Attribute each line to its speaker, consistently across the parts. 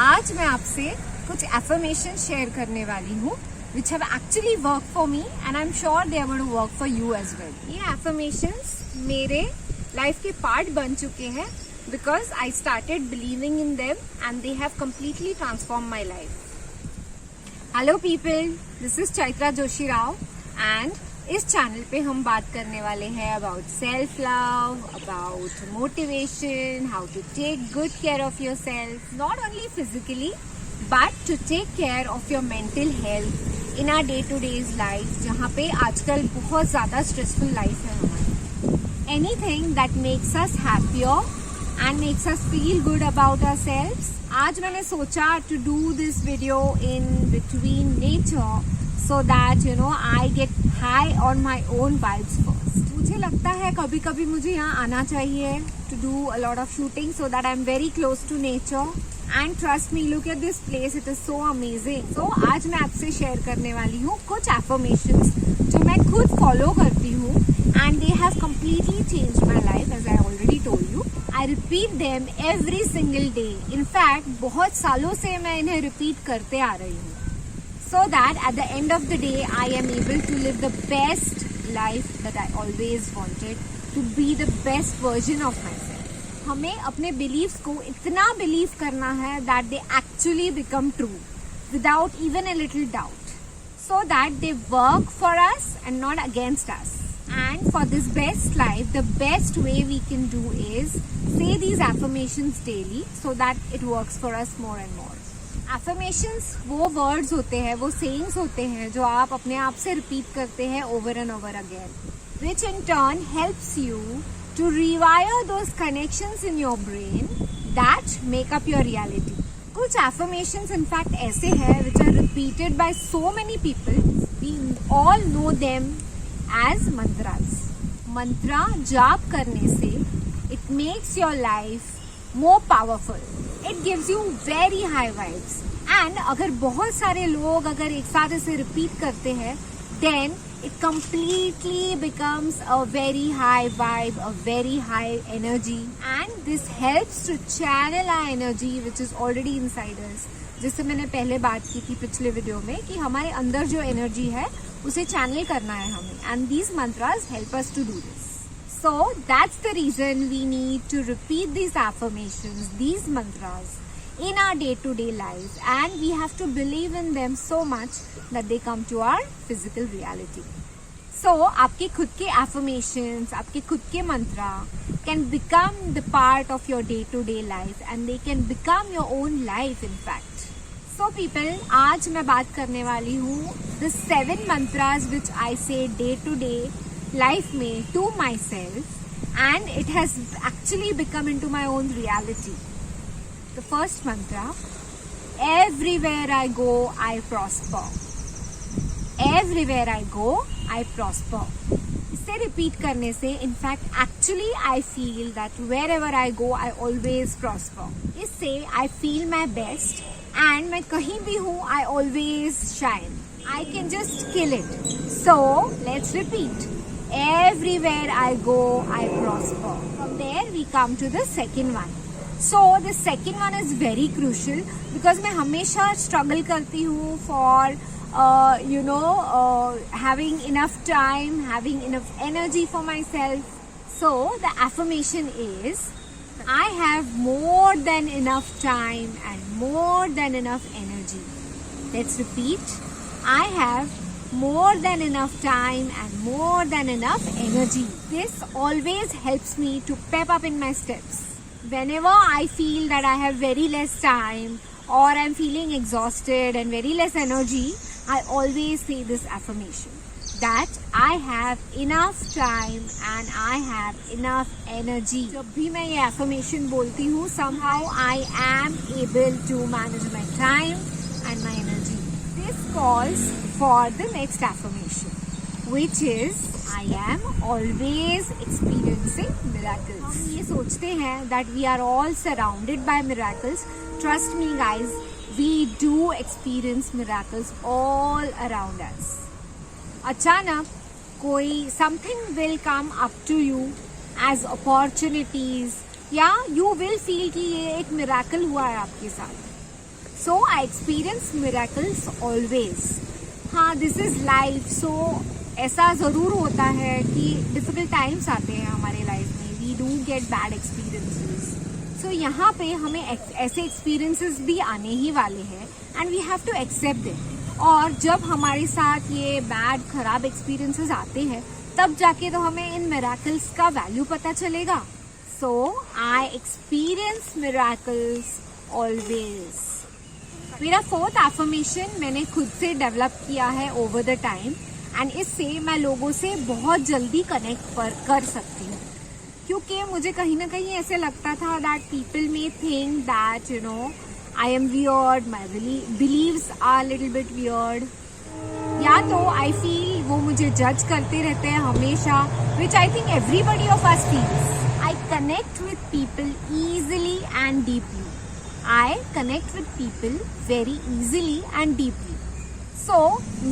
Speaker 1: आज मैं आपसे कुछ एफर्मेशन शेयर करने वाली हूँ which have actually worked for me and I'm sure they are going to work for you as well. ये affirmations मेरे लाइफ के पार्ट बन चुके हैं because I started believing in them and they have completely transformed my life. Hello people, this is Chaitra Joshi Rao and इस channel पे हम बात करने वाले हैं about self love, about motivation, how to take good care of your self, not only physically but to take care of your mental health in our day to days life, जहाँ पे आजकल बहुत ज़्यादा स्ट्रेसफुल लाइफ है हमारी. Anything that makes us happier and makes us feel good about our selves. आज मैंने सोचा to do this video in between nature so that I get high on my own vibes first. मुझे लगता है कभी कभी मुझे यहाँ आना चाहिए to do a lot of shooting so that I'm very close to nature and trust me, look at this place, it is so amazing. So आज मैं आपसे शेयर करने वाली हूँ कुछ affirmations जो मैं खुद follow करती हूँ and they have completely changed my life as I already told you. I repeat them every single day. In fact बहुत सालों से मैं इन्हें repeat करते आ रही हूँ. So that at the end of the day, I am able to live the best life that I always wanted, to be the best version of myself. हमें अपने beliefs को इतना believe करना है that they actually become true, without even a little doubt, so that they work for us and not against us. And for this best life, the best way we can do is say these affirmations daily, so that it works for us more and more. Affirmations वो words होते हैं, वो sayings होते हैं जो आप अपने आप से repeat करते हैं over and over again, which in turn helps you to rewire those connections in your brain that make up your reality. कुछ affirmations in fact ऐसे हैं which are repeated by so many people. We all know them as mantras. मंत्रा जाप करने से it makes your life more powerful. It gives you very high vibes. And अगर बहुत सारे लोग अगर एक साथ इसे repeat करते हैं, then it completely becomes a very high vibe, a very high energy. And this helps to channel our energy which is already inside us. जिससे मैंने पहले बात की थी पिछले वीडियो में कि हमारे अंदर जो एनर्जी है उसे चैनल करना है हमें. And these mantras help us to do this. So that's the reason we need to repeat these affirmations, these mantras in our day-to-day lives, and we have to believe in them so much that they come to our physical reality. So आपके खुद के affirmations, आपके खुद के mantra can become the part of your day-to-day life and they can become your own life in fact. So people, आज मैं बात करने वाली हूँ the 7 mantras which I say day-to-day life में to myself and it has actually become into my own reality. The first mantra, everywhere I go I prosper. Everywhere I go I prosper. इसे repeat करने से in fact actually I feel that wherever I go I always prosper. इससे I feel my best and मैं कहीं भी हूँ I always shine. I can just kill it. So let's repeat. Everywhere I go, I prosper. From there, we come to the second one. So the second one is very crucial because मैं हमेशा struggle करती हूँ for having enough time, having enough energy for myself. So the affirmation is, I have more than enough time and more than enough energy. Let's repeat. I have more than enough time and more than enough energy. This always helps me to pep up in my steps. Whenever I feel that I have very less time or I'm feeling exhausted and very less energy, I always say this affirmation that I have enough time and I have enough energy. जब भी मैं ये affirmation बोलती हूँ, somehow I am able to manage my time and my energy. This calls for the next affirmation, which is I am always experiencing miracles. हम ये सोचते हैं that we are all surrounded by miracles. Trust me guys, we do experience miracles all around us. अचानक कोई something will come up to you as opportunities या you will feel कि ये एक miracle हुआ है आपके साथ. So I experience miracles always. हाँ, this is life. So ऐसा ज़रूर होता है कि difficult times आते हैं हमारे लाइफ में. We do get bad experiences. So यहाँ पे हमें ऐसे experiences भी आने ही वाले हैं and we have to accept them. और जब हमारे साथ ये bad खराब experiences आते हैं तब जाके तो हमें इन miracles का value पता चलेगा. So I experience miracles always. मेरा 4th affirmation मैंने खुद से डेवलप किया है ओवर द टाइम एंड इससे मैं लोगों से बहुत जल्दी कनेक्ट कर सकती हूँ, क्योंकि मुझे कहीं ना कहीं ऐसे लगता था that people may think that you know I am weird, my beliefs are little bit weird, या तो आई फील वो मुझे जज करते रहते हैं हमेशा, which I think everybody of us feels. I connect with people easily and deeply. I connect with people very easily and deeply. So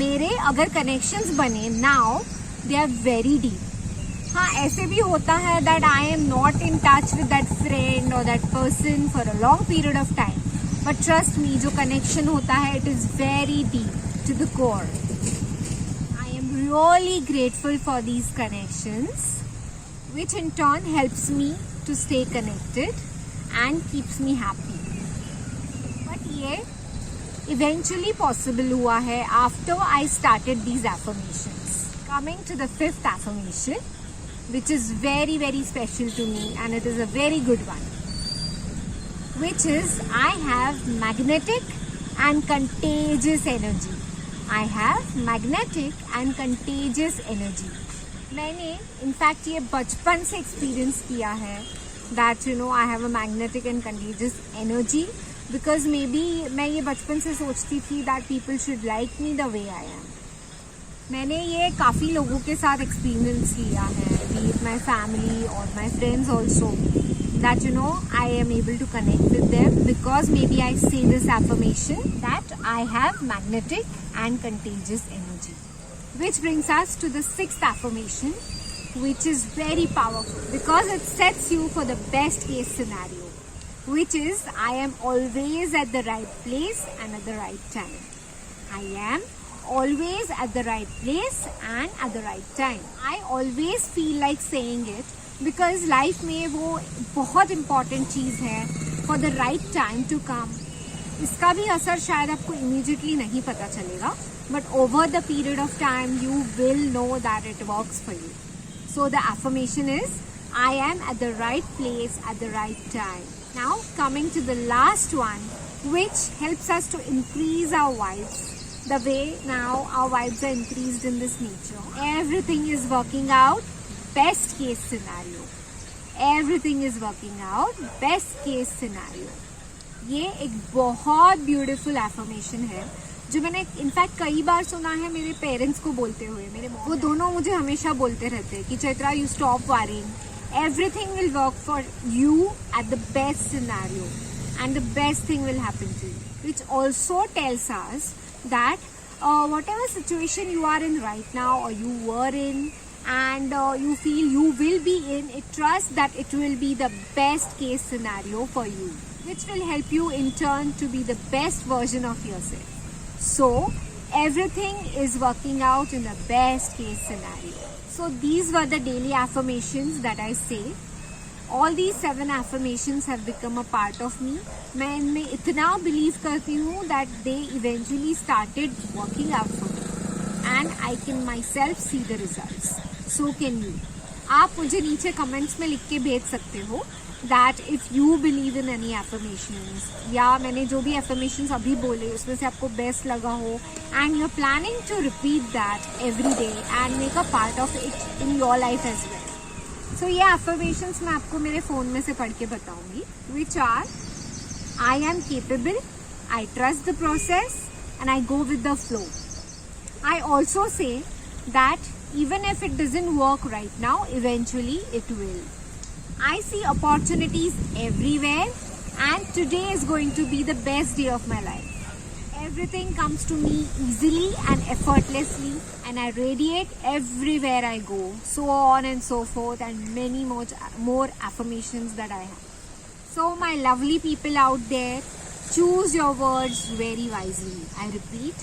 Speaker 1: मेरे अगर connections बने now they are very deep. हाँ, ऐसे भी होता है that I am not in touch with that friend or that person for a long period of time. But trust me, जो connection होता है it is very deep to the core. I am really grateful for these connections, which in turn helps me to stay connected and keeps me happy. ये eventually possible हुआ है after I started these affirmations. Coming to the 5th affirmation, which is very very special to me and it is a very good one, which is I have magnetic and contagious energy. I have magnetic and contagious energy. मैंने in fact ये बचपन से experience किया है that you know I have a magnetic and contagious energy. Because may be मैं ये बचपन से सोचती थी that people should like me the way I am. मैंने ये काफ़ी लोगों के साथ एक्सपीरियंस किया है, बी इट माई फैमिली और my friends also, that you know I am able to connect with them because maybe I say this affirmation that I have magnetic and contagious energy. Which brings us to the 6th affirmation, which is very powerful because it sets you for the best case scenario, which is I am always at the right place and at the right time. I am always at the right place and at the right time. I always feel like saying it because life में वो बहुत important चीज़ है for the right time to come. इसका भी असर शायद आपको immediately नहीं पता चलेगा, but over the period of time you will know that it works for you. So the affirmation is I am at the right place at the right time. Now coming to the last one, which helps us to increase our vibes. The way now our vibes are increased in this nature. Everything is working out. Best case scenario. Everything is working out. Best case scenario. ये एक बहुत beautiful affirmation है जो मैंने in fact कई बार सुना है मेरे पेरेंट्स को बोलते हुए. वो दोनों मुझे हमेशा बोलते रहते हैं कि Chaitra you stop worrying. Everything will work for you at the best scenario and the best thing will happen to you, which also tells us that whatever situation you are in right now or you were in and you feel you will be in, trust that it will be the best case scenario for you, which will help you in turn to be the best version of yourself. So everything is working out in the best case scenario. So these were the daily affirmations that I say. All these 7 affirmations have become a part of me. मैं इनमें इतना believe करती हूँ that they eventually started working out for me and I can myself see the results. So can you. आप मुझे नीचे comments में लिख के भेज सकते हो that if you believe in any affirmations, या मैंने जो भी affirmations अभी बोले उसमें से आपको best लगा हो and you're planning to repeat that every day and make a part of it in your life as well. So ये affirmations मैं आपको मेरे फ़ोन में से पढ़ के बताऊंगी, which are I am capable, I trust the process and I go with the flow. I also say that even if it doesn't work right now, eventually it will. I see opportunities everywhere and today is going to be the best day of my life. Everything comes to me easily and effortlessly and I radiate everywhere I go. So on and so forth and many more affirmations that I have. So my lovely people out there, choose your words very wisely. I repeat,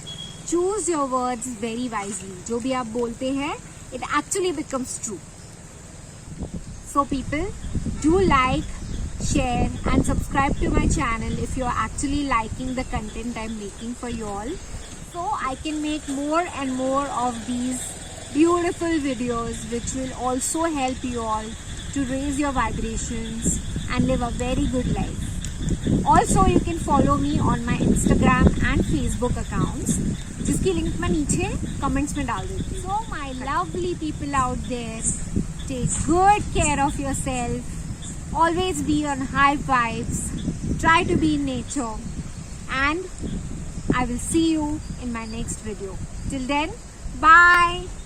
Speaker 1: choose your words very wisely. जो भी आप बोलते हैं, it actually becomes true. So people, do like, share and subscribe to my channel if you are actually liking the content I'm making for you all, so I can make more and more of these beautiful videos which will also help you all to raise your vibrations and live a very good life. Also you can follow me on my Instagram and Facebook accounts, जिसकी link मैं नीचे comments में डाल देती हूँ. So my lovely people out there, take good care of yourself. Always be on high vibes. Try to be in nature. And I will see you in my next video. Till then, bye.